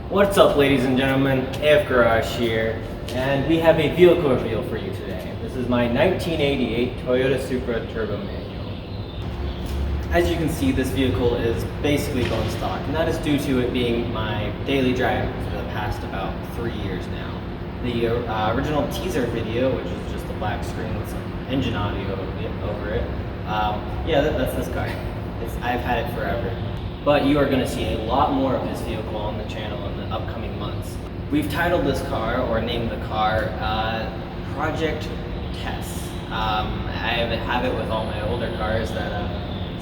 What's up, ladies and gentlemen? AF Garage here, and we have a vehicle reveal for you today. This is my 1988 Toyota Supra Turbo Manual. As you can see, this vehicle is basically bone stock, and that is due to it being my daily driver for the past about 3 years now. The original teaser video, which is just a black screen with some engine audio over it, that's this car. I've had it forever. But you are going to see a lot more of this vehicle on the channel in the upcoming months. We've titled this car, or named the car, Project Tess. I have it with all my older cars that,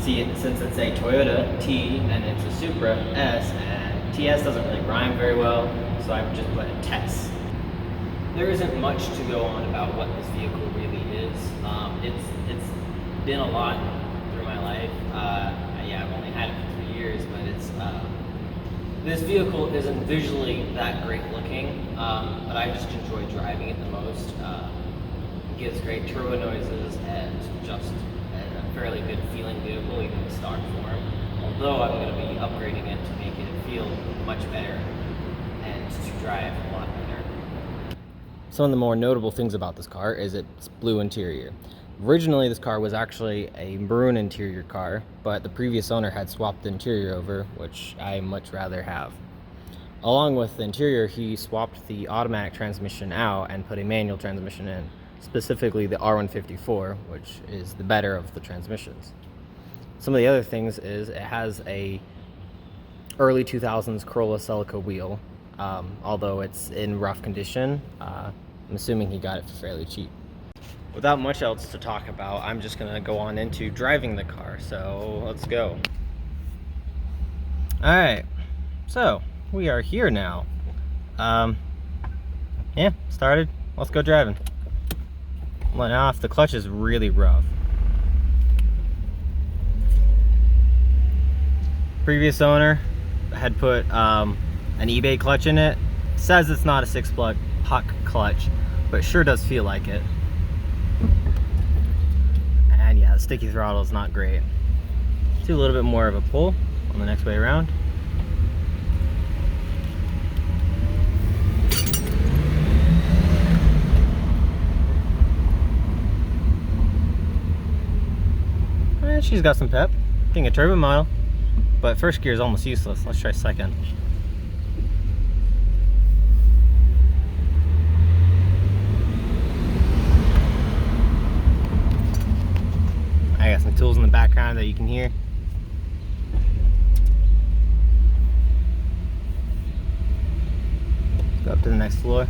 since it's a Toyota T and it's a Supra S, and TS doesn't really rhyme very well, so I've just put a Tess. There isn't much to go on about what this vehicle really is. It's been a lot through my life. I've only had it for 3 years, but this vehicle isn't visually that great looking, but I just enjoy driving it the most. It gives great turbo noises and just a fairly good feeling vehicle, even in stock form. Although I'm going to be upgrading it to make it feel much better and to drive a lot better. Some of the more notable things about this car is its blue interior. Originally, this car was actually a maroon interior car, but the previous owner had swapped the interior over, which I much rather have. Along with the interior, he swapped the automatic transmission out and put a manual transmission in, specifically the R154, which is the better of the transmissions. Some of the other things is it has a early 2000s Corolla Celica wheel, although it's in rough condition. I'm assuming he got it for fairly cheap. Without much else to talk about, I'm just gonna go on into driving the car, so let's go. Alright, so we are here now. Started. Let's go driving. Let off. The clutch is really rough. Previous owner had put an eBay clutch in it. Says it's not a 6-plug puck clutch, but it sure does feel like it. And yeah, the sticky throttle is not great. Let's do a little bit more of a pull on the next way around. And she's got some pep. Being a turbo model, but first gear is almost useless. Let's try second. I got some tools in the background that you can hear. Let's go up to the next floor.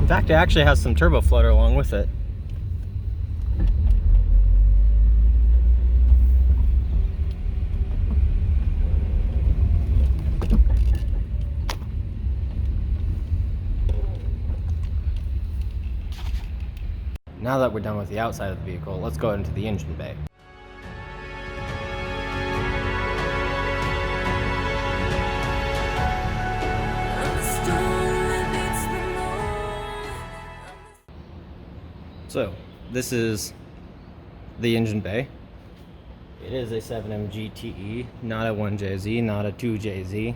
In fact, it actually has some turbo floater along with it. Now that we're done with the outside of the vehicle, let's go into the engine bay. So, this is the engine bay. It is a 7M GTE, not a 1JZ, not a 2JZ.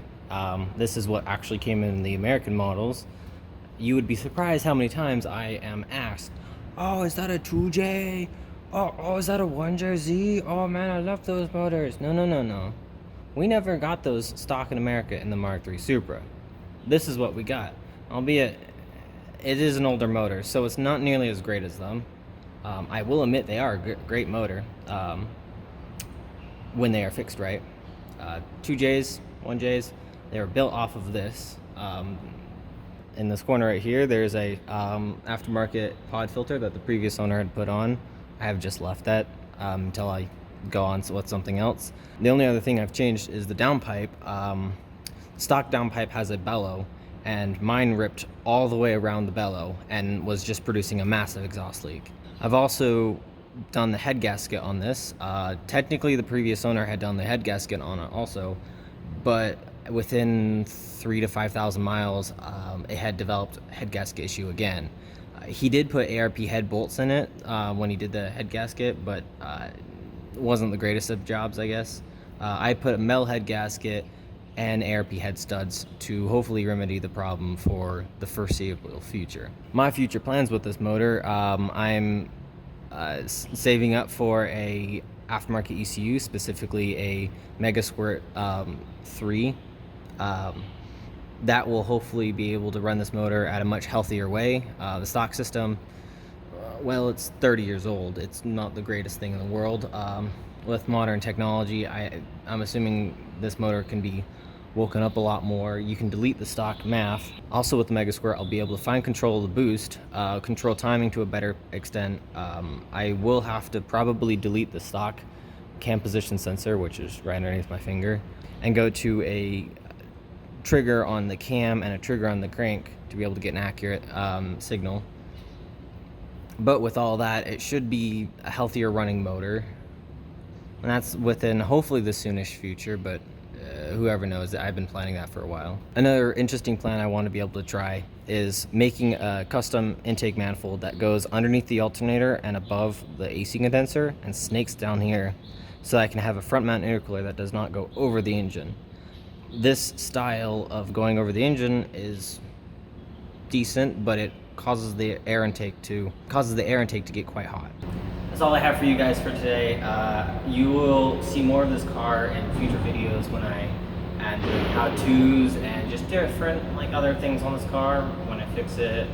This is what actually came in the American models. You would be surprised how many times I am asked, "Oh, is that a 2J? Oh, is that a 1JZ? Oh man, I love those motors." No. We never got those stock in America in the Mark III Supra. This is what we got. Albeit, it is an older motor, so it's not nearly as great as them. I will admit they are a great motor when they are fixed right. 2Js, 1Js, they were built off of this. In this corner right here, there's a aftermarket pod filter that the previous owner had put on. I have just left that until I go on with something else. The only other thing I've changed is the downpipe. Stock downpipe has a bellow, and mine ripped all the way around the bellow and was just producing a massive exhaust leak. I've also done the head gasket on this. Technically, the previous owner had done the head gasket on it also, but within 3,000 to 5,000 miles, it had developed a head gasket issue again. He did put ARP head bolts in it when he did the head gasket, but it wasn't the greatest of jobs, I guess. I put a metal head gasket and ARP head studs to hopefully remedy the problem for the foreseeable future. My future plans with this motor, I'm saving up for a aftermarket ECU, specifically a Mega Squirt 3. That will hopefully be able to run this motor at a much healthier way. The stock system, well, it's 30 years old. It's not the greatest thing in the world. With modern technology, I'm assuming this motor can be woken up a lot more. You can delete the stock MAF. Also with the Mega Squirt, I'll be able to find control of the boost, control timing to a better extent. I will have to probably delete the stock cam position sensor, which is right underneath my finger, and go to a trigger on the cam and a trigger on the crank to be able to get an accurate signal. But with all that, it should be a healthier running motor, and that's within hopefully the soonish future, but whoever knows. I've been planning that for a while. Another interesting plan I want to be able to try is making a custom intake manifold that goes underneath the alternator and above the AC condenser and snakes down here, so that I can have a front mount intercooler that does not go over the engine. This style of going over the engine is decent, but it causes the air intake to get quite hot. That's all I have for you guys for today. You will see more of this car in future videos when I add the how-tos and just different other things on this car when I fix it,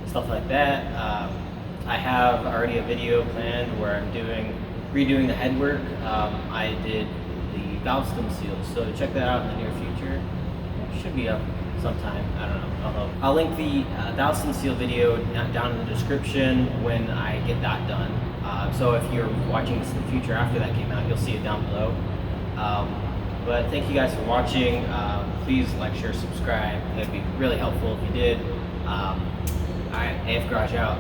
stuff like that. I have already a video planned where I'm redoing the headwork. I did the valve stem seals, so check that out in the near future. It should be up sometime, I don't know. I'll link the valve stem seal video down in the description when I get that done. So if you're watching this in the future after that came out, you'll see it down below. But thank you guys for watching. Please like, share, subscribe. That'd be really helpful if you did. AF Garage out.